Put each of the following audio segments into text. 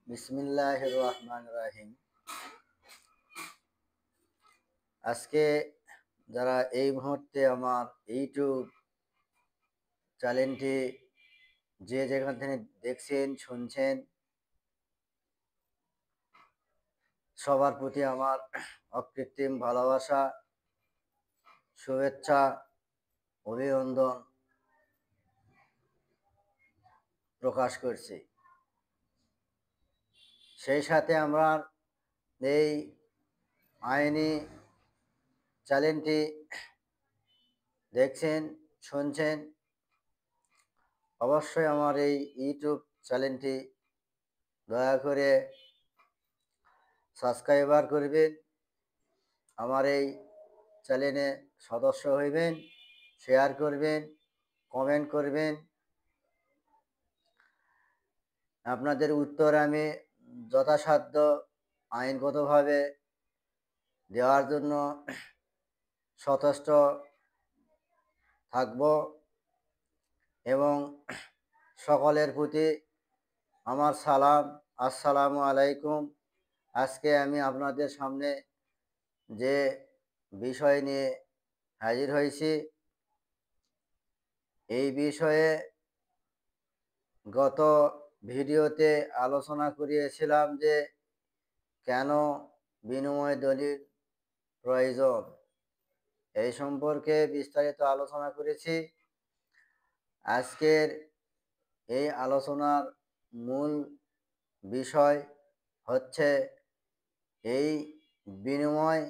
বিসমিল্লাহির রহমানির রহিম। আজকে যারা এই মুহূর্তে আমার ইউটিউব চ্যানেলটি যে যেখান থেকে দেখছেন শুনছেন, সবার প্রতি আমার অকৃত্রিম ভালোবাসা, শুভেচ্ছা, অভিনন্দন প্রকাশ করছি। সেই সাথে আমরা এই আইনি চ্যানেলটি দেখছেন শুনছেন, অবশ্যই আমার এই ইউটিউব চ্যানেলটি দয়া করে সাবস্ক্রাইবার করবেন, আমার এই চ্যানেলে সদস্য হইবেন, শেয়ার করবেন, কমেন্ট করবেন। আপনাদের উত্তর আমি যথাসাধ্য আইনগতভাবে দেওয়ার জন্য সচেষ্ট থাকব এবং সকলের প্রতি আমার সালাম, আসসালামু আলাইকুম। আজকে আমি আপনাদের সামনে যে বিষয় নিয়ে হাজির হয়েছি, এই বিষয়ে গত ভিডিওতে আলোচনা করিয়েছিলাম যে কেন বিনিময় দলিল প্রয়োজন, এই সম্পর্কে বিস্তারিত আলোচনা করেছি। আজকের এই আলোচনার মূল বিষয় হচ্ছে এই বিনিময়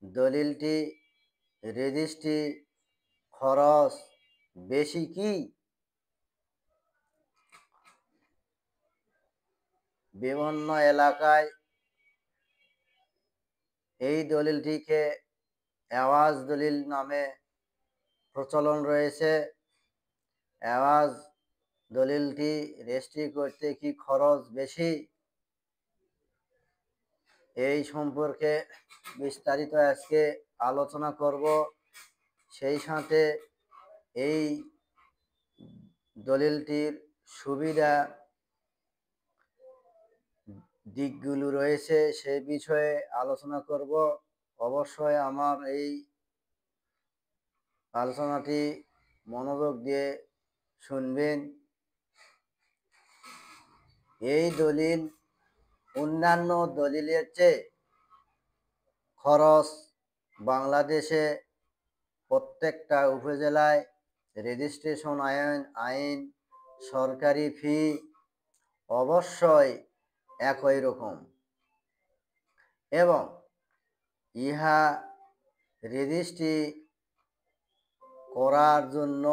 দলিলটি রেজিস্ট্রি খরচ বেশি কি? বিভিন্ন এলাকায় এই দলিলটিকে এওয়াজ দলিল নামে প্রচলন রয়েছে। এওয়াজ দলিলটি রেজিস্ট্রি করতে কি খরচ বেশি, এই সম্পর্কে বিস্তারিত আজকে আলোচনা করব। সেই সাথে এই দলিলটির সুবিধা দিকগুলো রয়েছে সেই বিষয়ে আলোচনা করব। অবশ্যই আমার এই আলোচনাটি মনোযোগ দিয়ে শুনবেন। এই দলিল অন্যান্য দলিলের চেয়ে খরচ বাংলাদেশে প্রত্যেকটা উপজেলায় রেজিস্ট্রেশন আইন, সরকারি ফি অবশ্যই একই রকম এবং ইহা রেজিস্ট্রি করার জন্য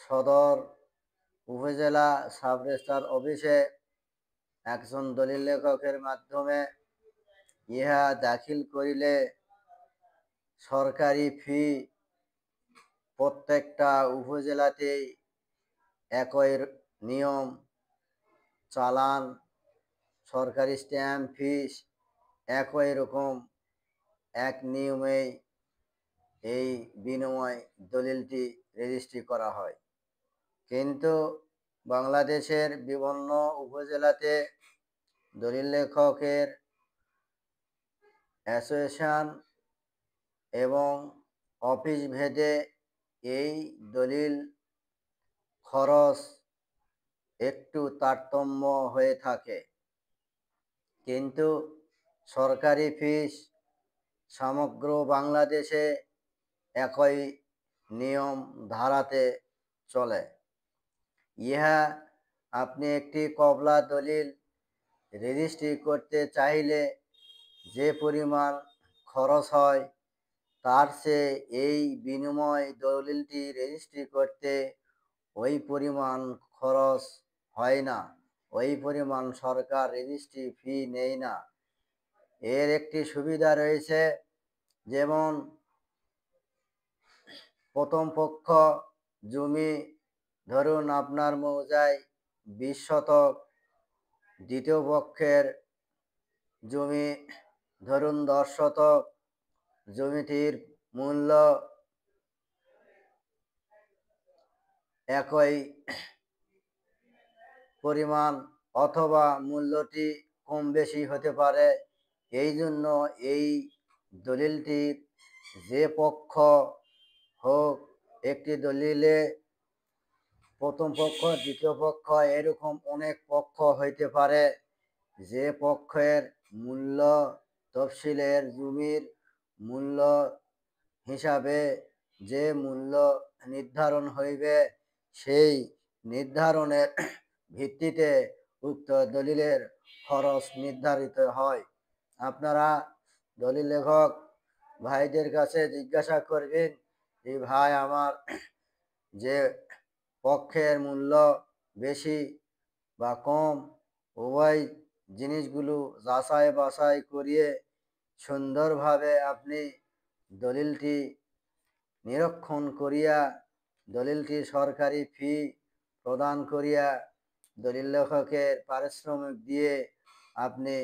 সদর উপজেলা সাব রেজিস্ট্রার অফিসে একজন দলিল লেখকের মাধ্যমে ইহা দাখিল করিলে সরকারি ফি প্রত্যেকটা উপজেলাতেই একই নিয়ম, চালান, সরকারি স্ট্যাম্প ফিস একই রকম এক নিয়মেই এই বিনিময় দলিলটি রেজিস্ট্রি করা হয়। কিন্তু বাংলাদেশের বিভিন্ন উপজেলাতে দলিল লেখকের অ্যাসোসিয়েশন এবং অফিস ভেদে এই দলিল খরচ একটু তারতম্য হয়ে থাকে, কিন্তু সরকারি ফিস সমগ্র বাংলাদেশে একই নিয়ম ধারাতে চলে। ইহা আপনি একটি কবলা দলিল রেজিস্ট্রি করতে চাইলে যে পরিমাণ খরচ হয় তার চেয়ে এই বিনিময় দলিলটি রেজিস্ট্রি করতে ওই পরিমাণ খরচ হয় না, ওই পরিমাণ সরকার রেজিস্ট্রি ফি নেয় না। এর একটি সুবিধা রয়েছে, যেমন প্রথম পক্ষ জমি ধরুন আপনার মৌজায় 20 শতক, দ্বিতীয় পক্ষের জমি ধরুন 10 শতক, জমিটির মূল্য একই পরিমাণ অথবা মূল্যটি কম বেশি হতে পারে। এই জন্য এই দলিলটির যে পক্ষ হোক, একটি দলিলে প্রথম পক্ষ, দ্বিতীয় পক্ষ, এরকম অনেক পক্ষ হইতে পারে। যে পক্ষের মূল্য তফসিলের জমির মূল্য হিসাবে যে মূল্য নির্ধারণ হইবে, সেই নির্ধারণের ভিত্তিতে উক্ত দলিলের খরচ নির্ধারিত হয়। আপনারা দলিল লেখক ভাইদের কাছে জিজ্ঞাসা করবেন যে ভাই, আমার যে পক্ষের মূল্য বেশি বা কম, উভয় জিনিসগুলো যাচাই বাছাই করিয়ে সুন্দরভাবে আপনি দলিলটি নিরীক্ষণ করিয়া, দলিলটি সরকারি ফি প্রদান করিয়া, দলিল লেখকের পারিশ্রমিক দিয়ে আপনি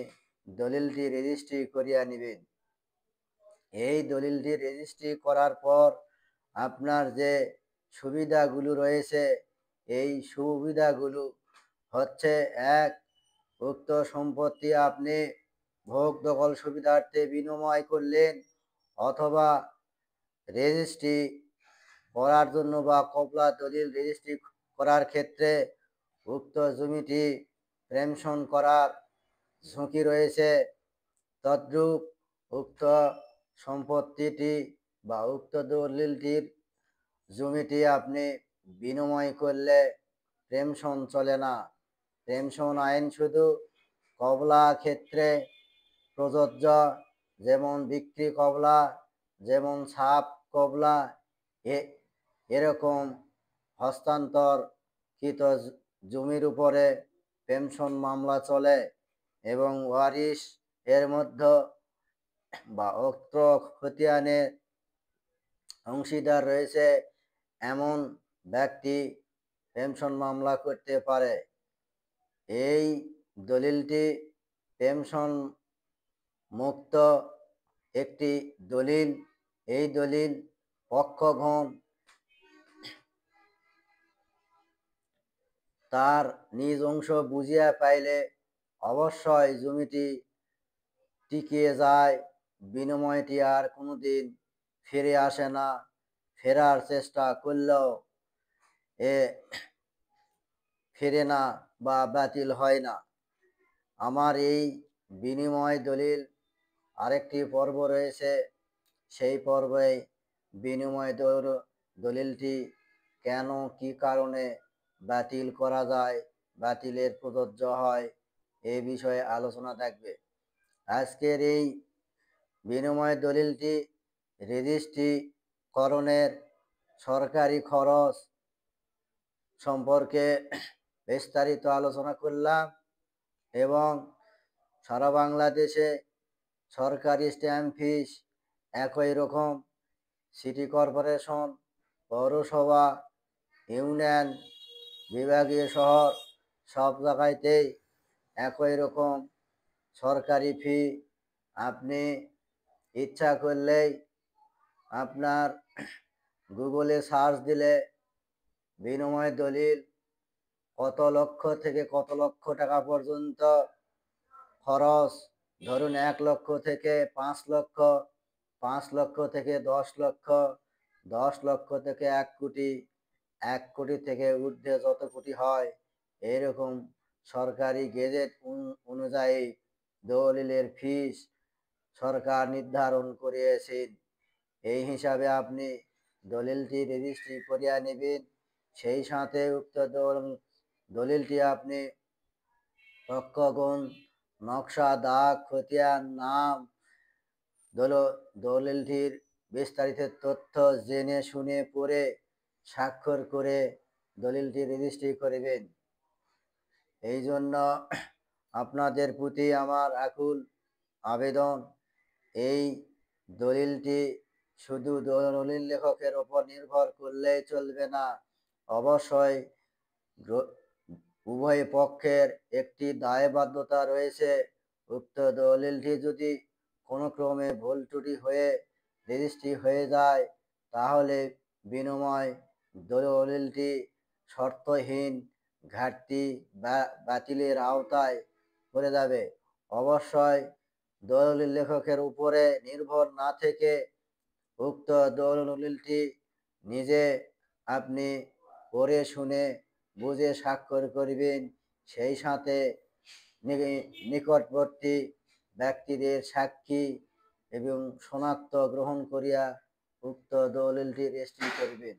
দলিলটি রেজিস্ট্রি করিয়া নেবেন। এই দলিলটি রেজিস্ট্রি করার পর আপনার যে সুবিধাগুলো রয়েছে, এই সুবিধাগুলো হচ্ছে: এক, উক্ত সম্পত্তি আপনি ভোগ দখল সুবিধার্থে বিনিময় করলেন, অথবা রেজিস্ট্রি করার জন্য বা কবলা দলিল রেজিস্ট্রি করার ক্ষেত্রে উক্ত জমিটি প্রেমশন করার ঝুঁকি রয়েছে। তদ্রূপ উক্ত সম্পত্তিটি বা উক্ত দলিলটির জমিটি আপনি বিনিময় করলে প্রেমশন চলে না। প্রেমশন আইন শুধু কবলা ক্ষেত্রে প্রযোজ্য, যেমন বিক্রি কবলা, যেমন ছাপ কবলা, এরকম হস্তান্তরকৃত জমির উপরে পেনশন মামলা চলে। এবং ওয়ারিশ এর মধ্যে বা অত্র খতিয়ানের অংশীদার রয়েছে এমন ব্যক্তি পেনশন মামলা করতে পারে। এই দলিলটি পেনশন মুক্ত একটি দলিল। এই দলিল পক্ষগণ তার নিজ অংশ বুঝিয়া পাইলে অবশ্যই জমিটি টিকিয়ে যায়, বিনিময়টি আর কোনোদিন ফিরে আসে না। ফেরার চেষ্টা করলেও এ ফিরে না বা বাতিল হয় না। আমার এই বিনিময় দলিল আরেকটি পর্ব রয়েছে, সেই পর্বে বিনিময় দলিলটি কেন, কি কারণে বাতিল করা যায়, বাতিলের প্রযোজ্য হয়, এ বিষয়ে আলোচনা থাকবে। আজকের এই বিনিময় দলিলটি রেজিস্ট্রিকরণের সরকারি খরচ সম্পর্কে বিস্তারিত আলোচনা করলাম। এবং সারা বাংলাদেশে সরকারি স্ট্যাম্প ফিস একই রকম। সিটি কর্পোরেশন, পৌরসভা, ইউনিয়ন, বিভাগীয় শহর, সব জায়গাতেই একই রকম সরকারি ফি। আপনি ইচ্ছা করলেই আপনার গুগলে সার্চ দিলে বিনিময় দলিল কত লক্ষ থেকে কত লক্ষ টাকা পর্যন্ত খরচ, ধরুন 1 লক্ষ থেকে 5 লক্ষ, 5 লক্ষ থেকে 10 লক্ষ, 10 লক্ষ থেকে 1 কোটি, 1 কোটি থেকে ঊর্ধ্বে যত কোটি হয়, এরকম সরকারি গেজেট অনুযায়ী দলিলের ফিস সরকার নির্ধারণ করিয়েছেন। এই হিসাবে আপনি দলিলটি রেজিস্ট্রি করিয়া নেবেন। সেই সাথে উক্ত দলিলটি আপনি পক্ষগণ নকশা, দাগ, খতিয়ান, নাম, দলিলটির বিস্তারিত তথ্য জেনে শুনে পড়ে স্বাক্ষর করে দলিলটি রেজিস্ট্রি করিবেন। এই জন্য আপনাদের প্রতি আমার আকুল আবেদন, এই দলিলটি শুধু দলিল লেখকের ওপর নির্ভর করলেই চলবে না। অবশ্যই উভয় পক্ষের একটি দায়বদ্ধতা রয়েছে। উক্ত দলিলটি যদি কোনো ক্রমে ভুল ত্রুটি হয়ে রেজিস্ট্রি হয়ে যায়, তাহলে বিনিময় দলিলটি শর্তহীন ঘাটতি বা বাতিলের আওতায় পড়ে যাবে। অবশ্যই দলিল লেখকের উপরে নির্ভর না থেকে উক্ত দলিলটি নিজে আপনি পড়ে শুনে বুঝে স্বাক্ষর করিবেন। সেই সাথে নিকটবর্তী ব্যক্তিদের সাক্ষী এবং শনাক্ত গ্রহণ করিয়া উক্ত দলিলটি রেজিস্ট্রি করিবেন।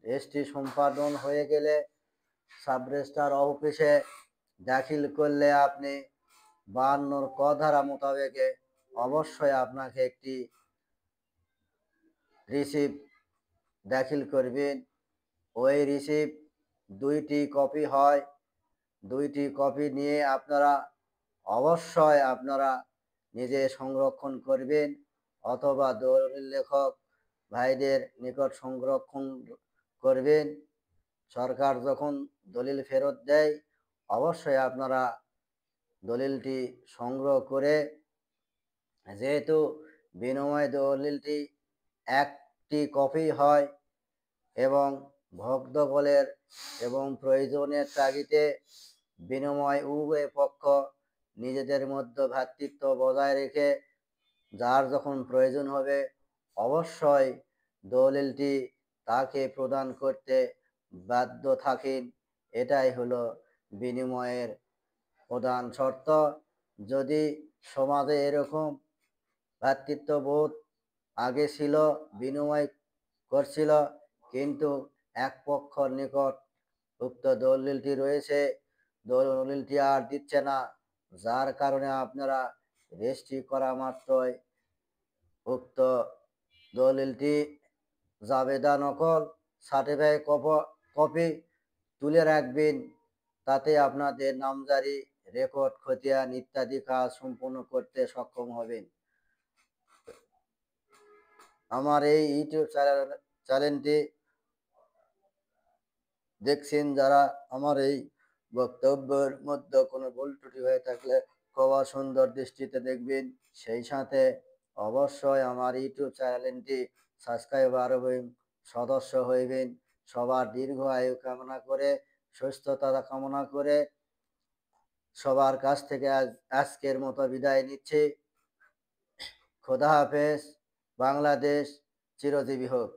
রেজিস্ট্রি সম্পাদন হয়ে গেলে সাব রেজিস্ট্রার অফিসে দাখিল করলে আপনি 52 ক ধারা মোতাবেকে অবশ্যই আপনাকে একটি রিসিপ্ট দাখিল করবেন। ওই রিসিপ্ট 2টি কপি হয়। 2টি কপি নিয়ে অবশ্যই আপনারা নিজে সংরক্ষণ করবেন অথবা দলিল লেখক ভাইদের নিকট সংরক্ষণ করবেন। সরকার যখন দলিল ফেরত দেয় অবশ্যই আপনারা দলিলটি সংগ্রহ করে, যেহেতু বিনিময় দলিলটি একটি কপি হয় এবং ভোক্তবলের এবং প্রয়োজনের তাগিদে বিনিময় উভয় পক্ষ নিজেদের মধ্যে ভ্রাতৃত্ব বজায় রেখে যার যখন প্রয়োজন হবে অবশ্যই দলিলটি তাকে প্রদান করতে বাধ্য থাকেন। এটাই হলো বিনিময়ের প্রধান শর্ত। যদি সমাজে এরকম ভ্রাতৃত্ববোধ আগে ছিল, বিনিময় করছিল, কিন্তু এক পক্ষর নিকট উক্ত দলিলটি রয়েছে, দলিলটি আর দিচ্ছে না, যার কারণে আপনারা রেজিস্ট্রি করা মাত্রই উক্ত দলিলটি জাবেদা নকল সার্টিফাইড কপি তুলে রাখবেন। তাতে আপনাদের নামজারি, রেকর্ড খতিয়ান ইত্যাদি কাজ সম্পূর্ণ করতে সক্ষম হবেন। আমার এই ইউটিউব চ্যানেলটি দেখছেন যারা, আমার এই বক্তব্যের মধ্যে কোনো ভুল ত্রুটি হয়ে থাকলে ক্ষমা সুন্দর দৃষ্টিতে দেখবেন। সেই সাথে অবশ্যই আমার ইউটিউব চ্যানেলটি সাবস্ক্রাইবার এবং সদস্য হইবেন। সবার দীর্ঘ আয়ু কামনা করে, সুস্থতা কামনা করে সবার কাছ থেকে আজকের মতো বিদায় নিচ্ছি। খোদা হাফেজ। বাংলাদেশ চিরজীবী হোক।